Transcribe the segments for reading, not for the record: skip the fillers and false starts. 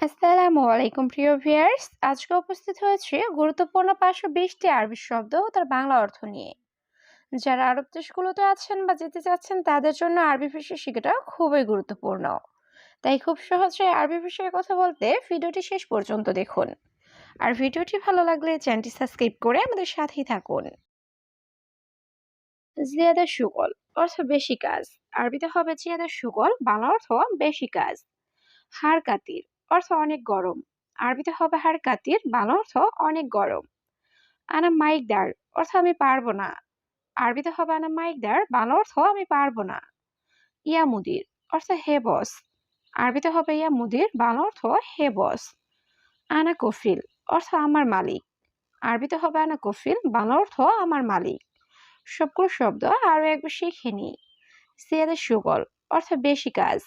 আসসালামু আলাইকুম প্রিয় ভিউয়ার্স, আজকে উপস্থিত হয়েছে গুরুত্বপূর্ণ 520টি আরবি শব্দ ও তার বাংলা অর্থ নিয়ে। যারা আরব দেশগুলোতে আছেন বা যেতে চাচ্ছেন তাদের জন্য আরবি ভাষা শেখাটা খুবই গুরুত্বপূর্ণ। তাই খুব সহজে আরবি ভাষায় কথা বলতে ভিডিওটি শেষ পর্যন্ত দেখুন। আর ভিডিওটি ভালো লাগলে চ্যানেলটি সাবস্ক্রাইব করে আমাদের সাথেই থাকুন। জিয়াদা সুগল অর্থ বেশি কাজ। আরবিতে হবে জিয়াদা সুগল, বাংলা অর্থ বেশি কাজ। হাড় কাতির অর্থ অনেক গরম। আরবিতে হবে হাড় কাতির, বাংলা অর্থ অনেক গরম। আনা মাইকদার অর্থ আমি পারবো না। আরবিতে হবে আনা মাইকদার, বাংলা অর্থ আমি পারবো না। ইয়া মুদির অর্থ হে বস। আরবিতে হবে ইয়া মুদির, বাংলা অর্থ হে বস। আনা কফিল অর্থ আমার মালিক। আরবিতে হবে আনা কফিল, বাংলা অর্থ আমার মালিক। সবগুলো শব্দ আরো একবার শিখে নিই। সিয়াদের সুগল অর্থ বেশি কাজ।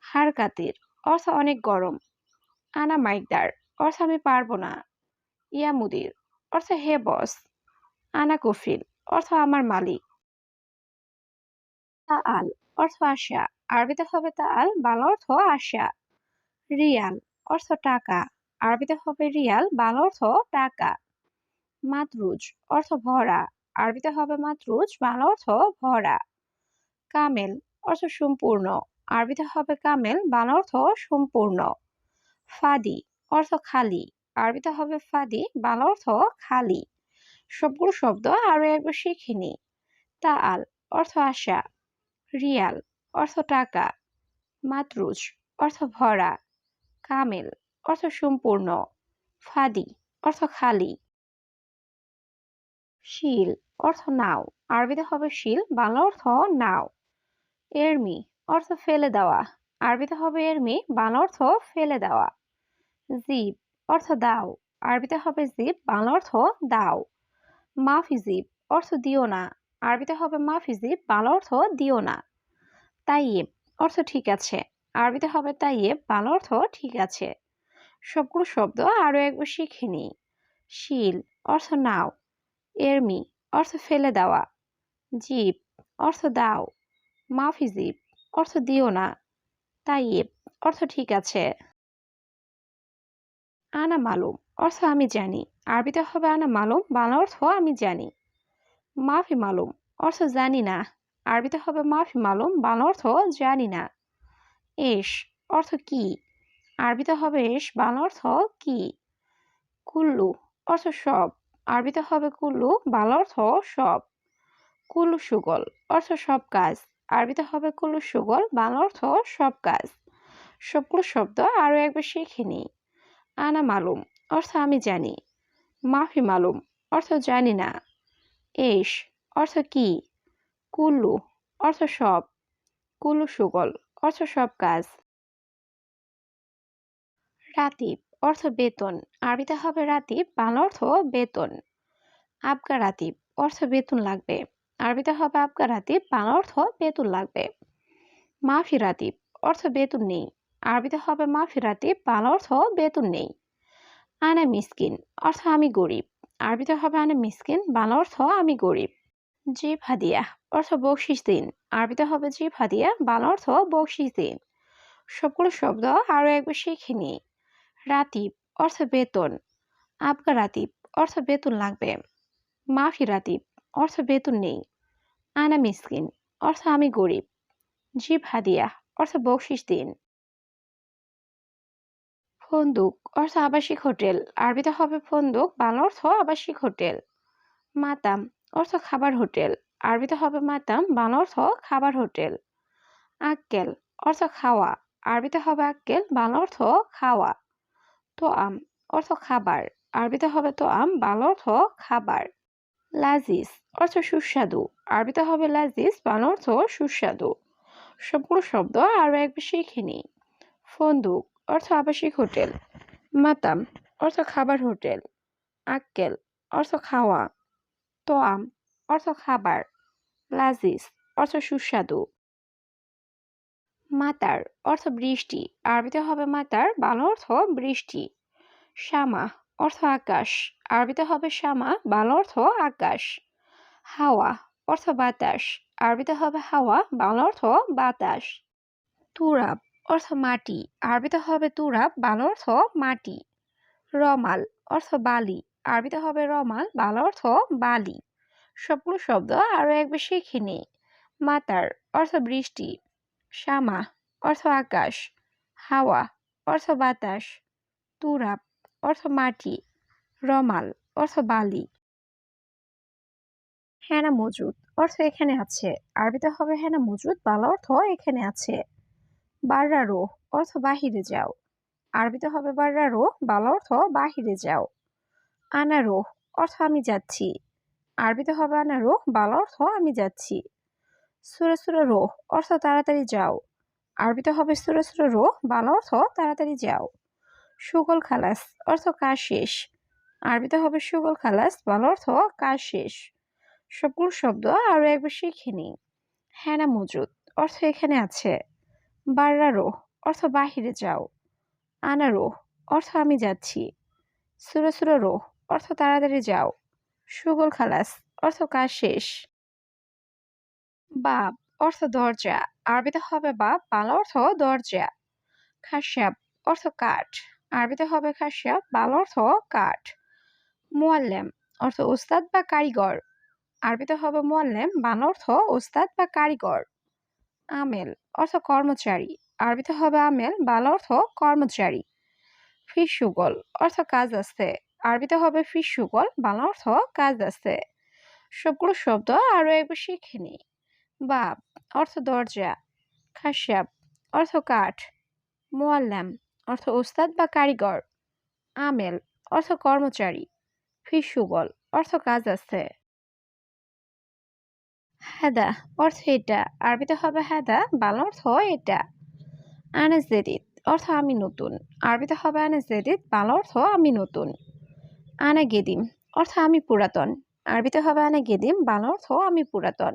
হাড় কাতির অর্থ অনেক গরম। আনা মাইকদার অর্থ আমি পারবো না। ইয়া মুদির অর্থ হে বস। আনা কফিল অর্থ আমার মালিক। তাআল অর্থ আশা। আরবিতে হবে তাআল, বাংলা অর্থ আশা। রিয়াল অর্থ টাকা। আরবিতে হবে রিয়াল, বাংলা অর্থ টাকা। মাতরুজ অর্থ ভরা। আরবিতে হবে মাতরুজ, বাংলা অর্থ ভরা। কামেল অর্থ সম্পূর্ণ। আরবিতে হবে কামেল, বাংলা অর্থ সম্পূর্ণ। ফাদি অর্থ খালি। আরবিতে হবে ফাদি, বাংলা অর্থ খালি। সবগুলো শব্দ আরো একবার শিখে নি। তাআল অর্থ আশা। রিয়াল অর্থ টাকা। মাতরুজ অর্থ ভরা। কামেল অর্থ সম্পূর্ণ। ফাদি অর্থ খালি। শিল অর্থ নাও। আরবিতে হবে শিল, বাংলা অর্থ নাও। এরমি অর্থ ফেলে দেওয়া। আরবিতে হবে এরমি, বাংলা অর্থ ফেলে দেওয়া। জিব অর্থ দাও। আরবিতে হবে জিব, বাংলা অর্থ দাও। মাফি জিব অর্থ দিও না। আরবিতে হবে মাফি জিব, বাংলা অর্থ দিও না। তাইয়েব অর্থ ঠিক আছে। আরবিতে হবে তাইয়েব, বাংলা অর্থ ঠিক আছে। সবগুলো শব্দ আরো একবার শিখে নিই। শিল অর্থ নাও। এরমি অর্থ ফেলে দেওয়া। জিব অর্থ দাও। মাফি জিব অর্থ দিও না। তাইয়েব অর্থ ঠিক আছে। আনা মালুম অর্থ আমি জানি। আরবিতে হবে আনা মালুম, বাংলা অর্থ আমি জানি। মাফি মালুম অর্থ জানি না। আরবিতে হবে মাফি মালুম, বাংলা অর্থ জানি না। এস অর্থ কি। আরবিতে হবে এস, বাংলা অর্থ কি। কুল্লু অর্থ সব। আরবিতে হবে কুল্লু, বাংলা অর্থ সব। কুল্লু সুগল অর্থ সব কাজ। আরবিতে হবে কুল্লু সুগল, বাংলা অর্থ সব কাজ। সবগুলো শব্দ আরো একবার শিখে নিই। আনা মালুম অর্থ আমি জানি। মাফি মালুম অর্থ জানি না। এস অর্থ কি। কুল্লু অর্থ সব। কুল্লু সুগল অর্থ সব কাজ। রাতিব অর্থ বেতন। আরবিতে হবে রাতিব, বাংলা অর্থ বেতন। আবগা রাতিব অর্থ বেতন লাগবে। আরবিতে হবে আবগা রাতিব, বাংলা অর্থ বেতন লাগবে। মাফি রাতিব অর্থ বেতন নেই। আরবিতে হবে মাফি রাতিব, বাংলা অর্থ বেতন নেই। আনা মিসকিন অর্থ আমি গরিব। আরবিতে হবে আনা মিসকিন, বাংলা অর্থ আমি গরিব। জিব হাদিয়া অর্থ বকশিস দিন। আরবিতে হবে জিব হাদিয়া, বাংলা অর্থ বকশিস দিন। সবগুলো শব্দ আরো একবার শিখে নিই। রাতিব অর্থ বেতন। আবগা রাতিব অর্থ বেতন লাগবে। মাফি রাতিব অর্থ বেতন নেই। আনা মিসকিন অর্থ আমি গরিব। জিব হাদিয়া অর্থ বকশিস দিন। ফন্দুক অর্থ আবাসিক হোটেল। আরবিতে হবে ফন্দুক, বাংলা অর্থ আবাসিক হোটেল। মাতাম অর্থ খাবার হোটেল। আরবিতে হবে মাতাম, বাংলা অর্থ খাবার হোটেল। আক্কেল অর্থ খাওয়া। আরবিতে হবে আক্কেল, বাংলা অর্থ খাওয়া। তোআম অর্থ খাবার। আরবিতে হবে তোআম, বাংলা অর্থ খাবার। লাজিজ অর্থ সুস্বাদু। আরবিতে হবে লাজিজ, বাংলা অর্থ সুস্বাদু। সবগুলো শব্দ আরো একবার শিখে নিই। ফন্দুক অর্থ আবাসিক হোটেল। মাতাম অর্থ খাবার হোটেল। আক্কেল অর্থ খাওয়া। তোআম অর্থ খাবার। লাজিজ অর্থ সুস্বাদু। মাতার অর্থ বৃষ্টি। আরবিতে হবে মাতার, বাংলা অর্থ বৃষ্টি। শামা অর্থ আকাশ। আরবিতে হবে শামা, বাংলা অর্থ আকাশ। হাওয়া অর্থ বাতাস। আরবিতে হবে হাওয়া, বাংলা অর্থ বাতাস। তুরাব অর্থ মাটি, আরবিতে হবে তুরাব, বাংলা অর্থ মাটি। রমাল অর্থ বালি, আরবিতে হবে রমাল, বাংলা অর্থ বালি। সবগুলো শব্দ আরো একবার শিখে নিই। মাতার অর্থ বৃষ্টি, শামা অর্থ আকাশ, হাওয়া অর্থ বাতাস, তুরাব অর্থ মাটি, রমাল অর্থ বালি। হেনা মজুদ অর্থ এখানে আছে, আরবিতে হবে হেনা মজুদ, বাংলা অর্থ এখানে আছে। বাররা রোহ অর্থ বাহিরে যাও, আরবিতে হবে বাররা রোহ, বাংলা অর্থ বাহিরে যাও। আনা রোহ অর্থ আমি যাচ্ছি, আরবিতে হবে আনা রোহ, বাংলা অর্থ আমি যাচ্ছি। সুরে সুরে রোহ অর্থ তাড়াতাড়ি যাও, আরবিতে হবে সুরে সুরে রোহ, বাংলা অর্থ তাড়াতাড়ি যাও। সুগল খালাস অর্থ কাজ শেষ, আরবিতে হবে সুগল খালাস, বাংলা অর্থ কাজ শেষ। সবগুলো শব্দ আরো একবার শিখে নিই। হেনা মজুদ অর্থ এখানে আছে, বাররা রোহ অর্থ বাহিরে যাও, আনা রোহ অর্থ আমি যাচ্ছি, সুরে সুরে রোহ অর্থ তাড়াতাড়ি যাও, সুগল খালাস অর্থ কাজ শেষ। বাব অর্থ দরজা, আরবিতে হবে বাব, বাংলা অর্থ দরজা। খাসাব অর্থ কাঠ, আরবিতে হবে খাসাব, বাংলা অর্থ কাঠ। মুআল্লেম অর্থ ওস্তাদ বা কারিগর, আরবিতে হবে মুআল্লেম, বাংলা অর্থ ওস্তাদ বা কারিগর। আমেল অর্থ কর্মচারী, আরবিতে হবে আমেল, বাংলা অর্থ কর্মচারী। ফিসুগল অর্থ কাজ আছে, আরবিতে হবে ফিসুগল, বাংলা অর্থ কাজ আছে। সবগুলো শব্দ আরো একবার শিখে নিই। বাব অর্থ দরজা, খাসাব অর্থ কাঠ, মুআল্লাম অর্থ ওস্তাদ বা কারিগর, আমেল অর্থ কর্মচারী, ফিসুগল অর্থ কাজ আছে। হাদা অর্থ এটা, আরবিতে হবে হাদা, বাংলা অর্থ এটা। আনা জেদিদ অর্থ আমি নতুন, আরবিতে হবে আনা জেদিদ, বাংলা অর্থ আমি নতুন। আনা গেদিম অর্থ আমি পুরাতন, আরবিতে হবে আনা গেদিম, বাংলা অর্থ আমি পুরাতন।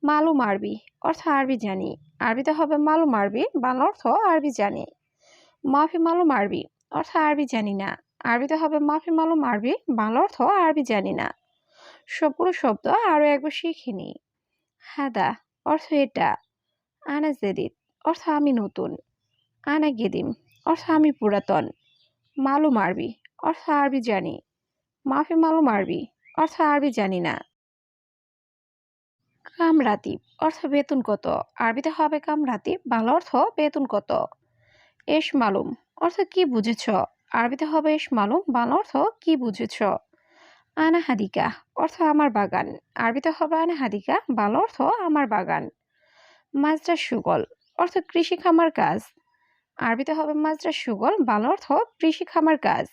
মালুম আরবি অর্থ আরবি জানি, আরবিতে হবে মালুম আরবি, বাংলা অর্থ আরবি জানি। মাফি মালুম আরবি অর্থ আরবি জানি না, আরবিতে হবে মাফি মালুম আরবি, বাংলা অর্থ আরবি জানি না। সবগুলো শব্দ আরো একবার শিখে নিই। হাদা অর্থ এটা, আনা জেদিদ অর্থ আমি নতুন, আনা গেদিম অর্থ আমি পুরাতন, মালুম আরবি অর্থ আরবি জানি, মাফি মালুম আরবি অর্থ আরবি জানি না। কামরাতিব অর্থ বেতন কত, আরবিতে হবে কামরাতিব, বাংলা অর্থ বেতন কত। এস মালুম অর্থ কি বুঝেছ, আরবিতে হবে এস মালুম, বাংলা অর্থ কি বুঝেছ। আনা হাদিকা অর্থ আমার বাগান, আরবিতে হবে আনা হাদিকা, বাংলা অর্থ আমার বাগান। মাজরা সুগল অর্থ কৃষি খামার কাজ, আরবিতে হবে মাজরা সুগল, বাংলা অর্থ কৃষি খামার কাজ।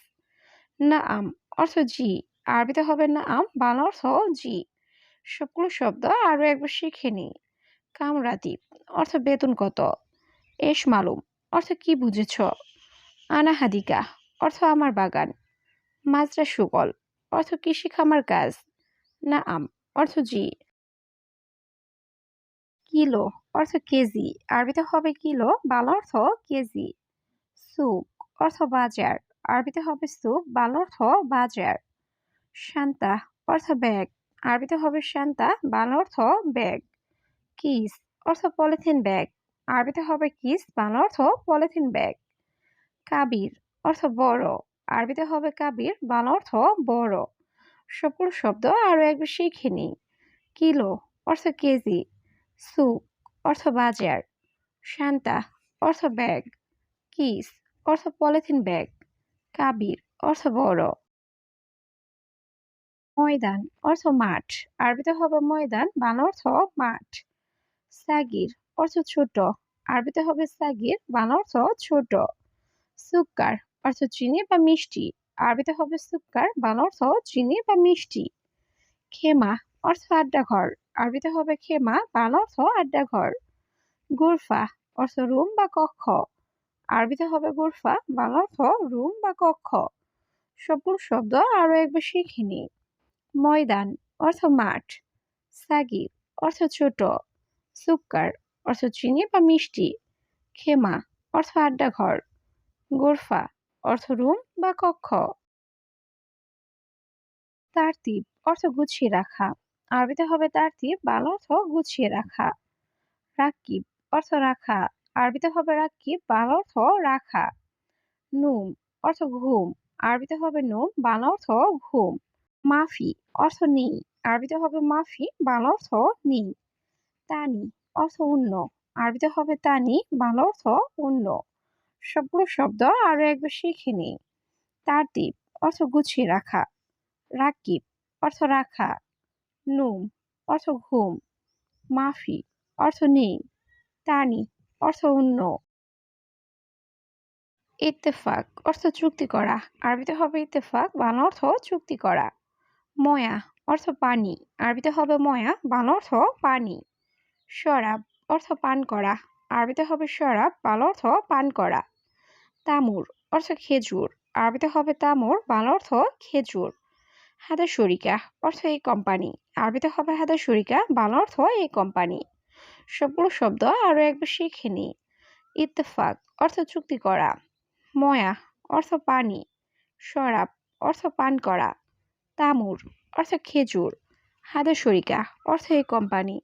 না আম অর্থ জি, আরবিতে হবে না আম, বাংলা অর্থ জি। সবগুলো শব্দ আরো একবার শিখে নিই। কামরাতিব অর্থ বেতন কত, এস মালুম অর্থ কি বুঝেছ, আনা হাদিকা অর্থ আমার বাগান, মাজরা সুগল অর্থ কৃষি খামার কাজ, না আম অর্থ জি। কিলো অর্থ কেজি, আরবিতে হবে কিলো, বাংলা অর্থ কেজি। সুক অর্থ বাজার, আরবিতে হবে সুক, বাংলা অর্থ বাজার। শান্তা অর্থ ব্যাগ, আরবিতে হবে শান্তা, বাংলা অর্থ ব্যাগ। কিস অর্থ পলিথিন ব্যাগ, আরবিতে হবে কিস, বাংলা অর্থ পলিথিন ব্যাগ। কাবির অর্থ বড়, আরবিতে হবে কাবির, বাংলা অর্থ বড়। সবগুলো শব্দ আরো একবার শিখে নিই। কিলো অর্থ কেজি, সুক অর্থ বাজার, শান্তা অর্থ ব্যাগ, কিস অর্থ পলিথিন ব্যাগ, কাবির অর্থ বড়। ময়দান অর্থ মাঠ, আরবিতে হবে ময়দান, বাংলা অর্থ মাঠ। সাগির অর্থ ছোট, আরবিতে হবে সাগির, বাংলা অর্থ ছোট। সুক্কার অর্থ চিনি বা মিষ্টি, আরবিতে হবে সুক্কার, বাংলা অর্থ চিনি বা মিষ্টি। খেমা অর্থ আড্ডাঘর, আরবিতে হবে খেমা, বাংলা অর্থ আড্ডাঘর। গুরফা অর্থ রুম বা কক্ষ, আরবিতে হবে গুরফা, বাংলা অর্থ রুম বা কক্ষ। সবগুলো শব্দ আরো একবার শিখে নিই। ময়দান অর্থ মাঠ, সাগির অর্থ ছোট, সুক্কার অর্থ চিনি বা মিষ্টি, খেমা অর্থ আড্ডাঘর, গোরফা অর্থ রুম বা কক্ষ। তারতিব অর্থ গুছিয়ে রাখা, আরবিতে হবে তারতিব, বাংলা অর্থ গুছিয়ে রাখা। রাকিব অর্থ রাখা, আরবিতে হবে রাকিব, বাংলা অর্থ রাখা। নুম অর্থ ঘুম, আরবিতে হবে নুম, বাংলা অর্থ ঘুম। মাফি অর্থ নেই, আরবিতে হবে মাফি, বাংলা অর্থ নেই। তানি অর্থ অন্য, আরবিতে হবে তানি, বাংলা অর্থ অন্য। সবগুলো শব্দ আরো একবার শিখে নিই। তারতিব অর্থ গুছিয়ে রাখা। রাকিব অর্থ রাখা। নুম অর্থ ঘুম। মাফি অর্থ নেই। তানি অর্থ অন্য। ইত্তেফাক অর্থ চুক্তি করা, আরবিতে হবে ইত্তেফাক, বাংলা অর্থ চুক্তি করা। ময়া অর্থ পানি, আরবিতে হবে ময়া, বাংলা অর্থ পানি। শরাব অর্থ পান করা, আরবিতে হবে শরাব, বাংলা অর্থ পান করা। তামুর অর্থ খেজুর, আরবিতে হবে তামুর, বাংলা অর্থ খেজুর। হাদা শরিকা অর্থ এই কোম্পানি, আরবিতে হবে হাদা শরিকা, বাংলা অর্থ এই কোম্পানি। সবগুলো শব্দ আরো একবার শিখে নিই। ইত্তেফাক অর্থ চুক্তি করা। ময়া অর্থ পানি। শরাব অর্থ পান করা। তামুর অর্থ খেজুর। হাদা শরিকা অর্থ এই কোম্পানি।